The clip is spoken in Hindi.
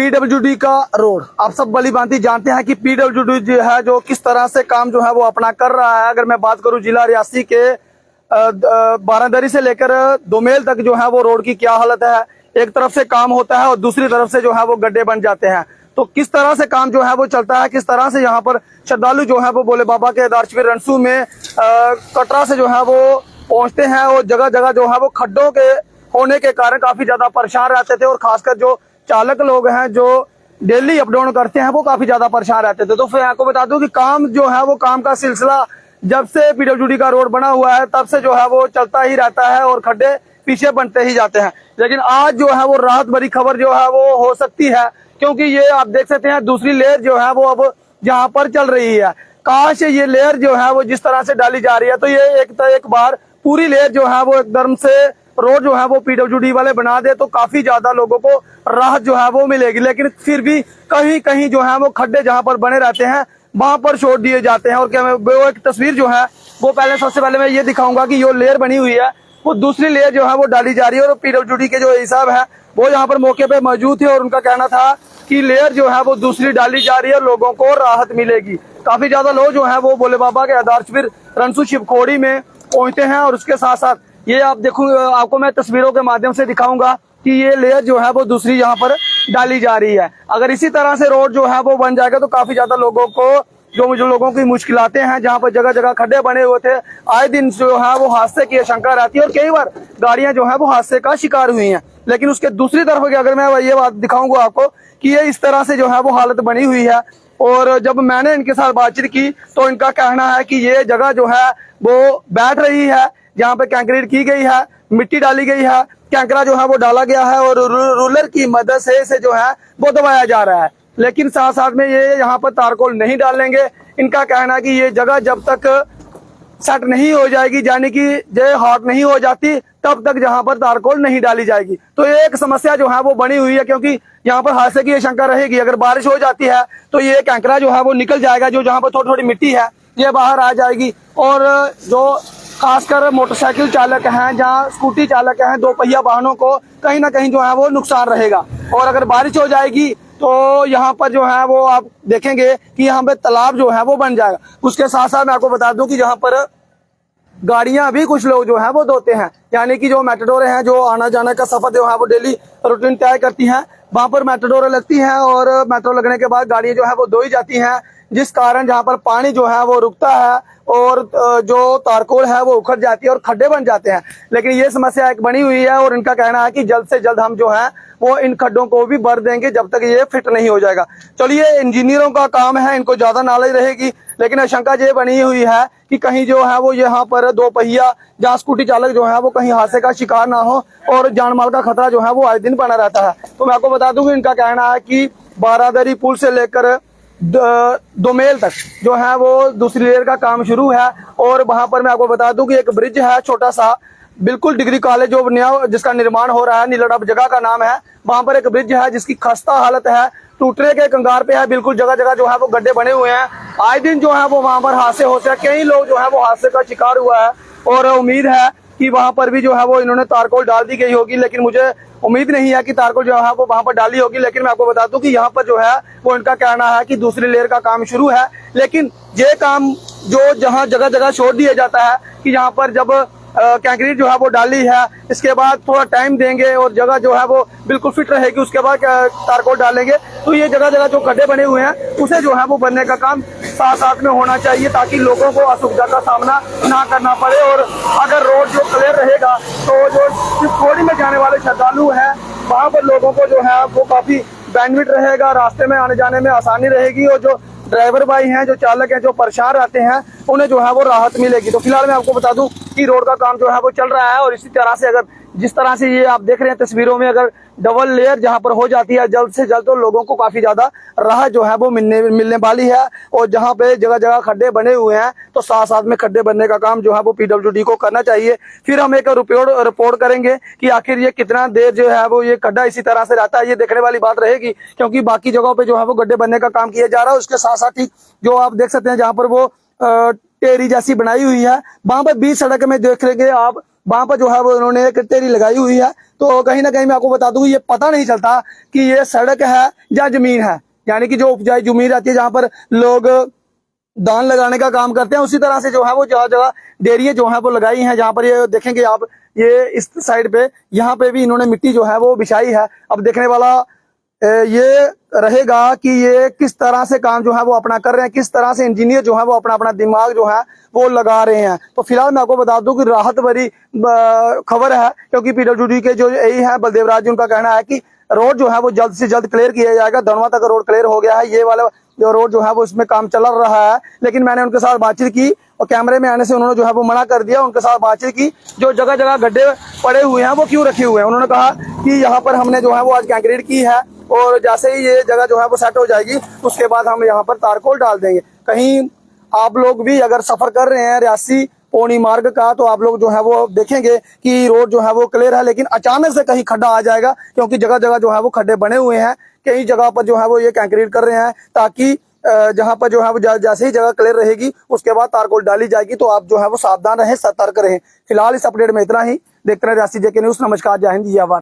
पीडब्ल्यूडी का रोड, आप सब भली भांति जानते हैं कि पीडब्ल्यूडी जो है जो किस तरह से काम जो है वो अपना कर रहा है। अगर मैं बात करूं जिला रियासी के बारादरी से लेकर दोमेल तक जो है वो रोड की क्या हालत है। एक तरफ से काम होता है और दूसरी तरफ से जो है वो गड्ढे बन जाते हैं। तो किस तरह से काम जो है वो चलता है, किस तरह से यहाँ पर श्रद्धालु जो है वो भोले बाबा के दरबार शिविर रणसू में कटरा से जो है वो पहुंचते हैं और जगह जगह जो है वो खड्डों के होने के कारण काफी ज्यादा परेशान रहते थे और खासकर जो चालक लोग हैं जो डेली अप डाउन करते हैं वो काफी ज्यादा परेशान रहते थे। तो फिर आपको बता दूं कि काम जो है वो काम का सिलसिला जब से पीडब्ल्यूडी का रोड बना हुआ है तब से जो है वो चलता ही रहता है और खड्डे पीछे बनते ही जाते हैं। लेकिन आज जो है वो राहत भरी खबर जो है वो हो सकती है, क्योंकि ये आप देख सकते हैं दूसरी लेयर जो है वो अब यहाँ पर चल रही है। काश ये लेयर जो है वो जिस तरह से डाली जा रही है तो ये एक बार पूरी लेयर जो है वो एकदम से रोड जो है वो पीडब्ल्यूडी वाले बना दे तो काफी ज्यादा लोगों को राहत जो है वो मिलेगी। लेकिन फिर भी कहीं कहीं जो है वो खड्डे जहां पर बने रहते हैं वहां पर छोड़ दिए जाते हैं। और क्या मैं वो एक तस्वीर जो है वो सबसे पहले मैं ये दिखाऊंगा कि जो लेयर बनी हुई है वो दूसरी लेयर जो है वो डाली जा रही है। और पीडब्ल्यूडी के जो हिसाब है वो यहाँ पर मौके पे मौजूद थे और उनका कहना था कि लेयर जो है वो दूसरी डाली जा रही है, लोगों को राहत मिलेगी। काफी ज्यादा लोग जो है वो भोले बाबा के आधार शिविर रणसू शिवखोड़ी में पहुंचते हैं। और उसके साथ साथ ये आप देखो, आपको मैं तस्वीरों के माध्यम से दिखाऊंगा कि ये लेयर जो है वो दूसरी यहाँ पर डाली जा रही है। अगर इसी तरह से रोड जो है वो बन जाएगा तो काफी ज्यादा लोगों को जो लोगों की मुश्किलातें हैं, जहाँ पर जगह जगह खड्डे बने हुए थे, आए दिन जो है वो हादसे की आशंका रहती है और कई बार गाड़ियां जो है वो हादसे का शिकार हुई हैं। लेकिन उसके दूसरी तरफ की अगर मैं ये बात दिखाऊंगा आपको कि ये इस तरह से जो है वो हालत बनी हुई है। और जब मैंने इनके साथ बातचीत की तो इनका कहना है कि ये जगह जो है वो बैठ रही है, जहाँ पे कंक्रीट की गई है, मिट्टी डाली गई है, कैंकरा जो है वो डाला गया है और रूलर की मदद से इसे जो है वो दबाया जा रहा है। लेकिन साथ साथ में ये यहाँ पर तारकोल नहीं डालेंगे। इनका कहना है कि ये जगह जब तक सेट नहीं हो जाएगी, यानी कि जो हॉट नहीं हो जाती, तब तक जहाँ पर तारकोल नहीं डाली जाएगी। तो ये एक समस्या जो है वो बनी हुई है, क्योंकि यहाँ पर हादसे की आशंका रहेगी। अगर बारिश हो जाती है तो ये कैंकरा जो है वो निकल जाएगा, जो जहाँ पर थोड़ी थोड़ी मिट्टी है ये बाहर आ जाएगी। और जो खासकर मोटरसाइकिल चालक हैं, जहाँ स्कूटी चालक हैं, दो पहिया वाहनों को कहीं ना कहीं जो है वो नुकसान रहेगा। और अगर बारिश हो जाएगी तो यहाँ पर जो है वो आप देखेंगे कि यहाँ पे तालाब जो है वो बन जाएगा। उसके साथ साथ मैं आपको बता दूं कि यहाँ पर गाड़ियां भी कुछ लोग जो है वो धोते हैं, यानी कि जो मेटाडोर हैं जो आना जाने का सफर जो है वो डेली रूटीन तय करती हैं, वहां पर मेटाडोर लगती हैं और मेट्रो लगने के बाद गाड़ियां जो है वो धोई जाती हैं, जिस कारण जहाँ पर पानी जो है वो रुकता है और जो तारकोल है वो उखड़ जाती है और खड्डे बन जाते हैं। लेकिन ये समस्या एक बनी हुई है और इनका कहना है कि जल्द से जल्द हम जो है वो इन खड्डों को भी भर देंगे जब तक ये फिट नहीं हो जाएगा। चलिए, इंजीनियरों का काम है, इनको ज्यादा नॉलेज रहेगी। लेकिन आशंका ये बनी हुई है कि कहीं जो है वो यहाँ पर दो पहिया जहाँ स्कूटी चालक जो है वो कहीं हादसे का शिकार ना हो और जान माल का खतरा जो है वो आए दिन बना रहता है। तो मैं आपको बता दूं कि इनका कहना है कि बारादरी पुल से लेकर दोमेल तक जो है वो दूसरी लेयर का काम शुरू है। और वहां पर मैं आपको बता दूं कि एक ब्रिज है छोटा सा, बिल्कुल डिग्री कॉलेज जो नया जिसका निर्माण हो रहा है, नीलड़ब जगह का नाम है, वहां पर एक ब्रिज है जिसकी खस्ता हालत है, टूटने के कंगार पे है। बिल्कुल जगह जगह जो है वो गड्ढे बने हुए हैं, आए दिन जो है वो वहां पर हादसे होते हैं, कई लोग जो है वो हादसे का शिकार हुआ है। और उम्मीद है कि वहां पर भी जो है वो इन्होंने तारकोल डाल दी गई होगी, लेकिन मुझे उम्मीद नहीं है कि तारकोल जो है वो वहां पर डाली होगी। लेकिन मैं आपको बता दूं कि यहाँ पर जो है वो इनका कहना है कि दूसरी लेयर का काम शुरू है। लेकिन ये काम जो जहाँ जगह जगह छोड़ दिया जाता है कि यहाँ पर जब कंक्रीट जो है वो डाली है, इसके बाद थोड़ा टाइम देंगे और जगह जो है वो बिल्कुल फिट रहेगी, उसके बाद तारकोल डालेंगे, तो ये जगह जगह जो खड्डे बने हुए हैं उसे जो है वो बनने का काम साथ साथ में होना चाहिए, ताकि लोगों को असुविधा का सामना ना करना पड़े। और अगर रोड जो क्लियर रहेगा तो जो शिवखोड़ी में जाने वाले श्रद्धालु हैं वहां पर लोगों को जो है वो काफी बेनिफिट रहेगा, रास्ते में आने जाने में आसानी रहेगी और जो ड्राइवर भाई हैं, जो चालक हैं, जो परेशान रहते हैं, उन्हें जो है वो राहत मिलेगी। तो फिलहाल मैं आपको बता दूं कि रोड का काम जो है वो चल रहा है और इसी तरह से अगर जिस तरह से ये आप देख रहे हैं तस्वीरों में, अगर डबल लेयर जहां पर हो जाती है जल्द से जल्द, तो लोगों को काफी ज्यादा राहत जो है वो मिलने वाली है। और जहां पे जगह जगह खड्डे बने हुए हैं तो साथ साथ में खड्डे बनने का काम जो है वो पीडब्ल्यूडी को करना चाहिए। फिर हम एक रिपोर्ट करेंगे कि आखिर ये कितना देर जो है वो ये गड्ढा इसी तरह से रहता है, ये देखने वाली बात रहेगी, क्योंकि बाकी जगहों पे जो है वो गड्ढे बनने का काम किया जा रहा है। उसके साथ साथ ही जो आप देख सकते हैं जहां पर वो टेरी जैसी बनाई हुई है, वहां पर बीच सड़क में देख लेंगे आप वहां पर जो है वो उन्होंने एक टेरी लगाई हुई है। तो कहीं ना कहीं मैं आपको बता दूं, ये पता नहीं चलता कि ये सड़क है या जमीन है, यानी कि जो उपजाऊ जमीन रहती है जहां पर लोग धान लगाने का काम करते हैं, उसी तरह से जो है वो जगह जगह डेरियां जो है वो लगाई हैं। जहां पर ये देखेंगे आप, ये इस साइड पे यहाँ पे भी इन्होंने मिट्टी जो है वो बिछाई है। अब देखने वाला ये रहेगा कि ये किस तरह से काम जो है वो अपना कर रहे हैं, किस तरह से इंजीनियर जो है वो अपना अपना दिमाग जो है वो लगा रहे हैं। तो फिलहाल मैं आपको बता दूं कि राहत भरी खबर है, क्योंकि पीडब्ल्यूडी के जो एई है बलदेव राज जी, उनका कहना है कि रोड जो है वो जल्द से जल्द क्लियर किया जाएगा। धनवा तक रोड क्लियर हो गया है, ये वाला जो रोड जो है वो इसमें काम चल रहा है। लेकिन मैंने उनके साथ बातचीत की और कैमरे में आने से उन्होंने जो है वो मना कर दिया। उनके साथ बातचीत की, जो जगह जगह गड्ढे पड़े हुए हैं वो क्यों रखे हुए हैं। उन्होंने कहा कि यहाँ पर हमने जो है वो आज कंक्रीट की है और जैसे ही ये जगह जो है वो सेट हो जाएगी उसके बाद हम यहाँ पर तारकोल डाल देंगे। कहीं आप लोग भी अगर सफर कर रहे हैं रियासी पौनी मार्ग का, तो आप लोग जो है वो देखेंगे कि रोड जो है वो क्लियर है, लेकिन अचानक से कहीं खड्डा आ जाएगा, क्योंकि जगह जगह जो है वो खड्डे बने हुए हैं। कई जगह पर जो है वो ये कंक्रीट कर रहे हैं, ताकि जहां पर जो है वो जैसे ही जगह क्लियर रहेगी उसके बाद तारकोल डाली जाएगी। तो आप जो है वो सावधान रहें, सतर्क रहें। फिलहाल इस अपडेट में इतना ही। देखते रहे रियासी जेके न्यूज़। नमस्कार, जय हिंद, जय भारत।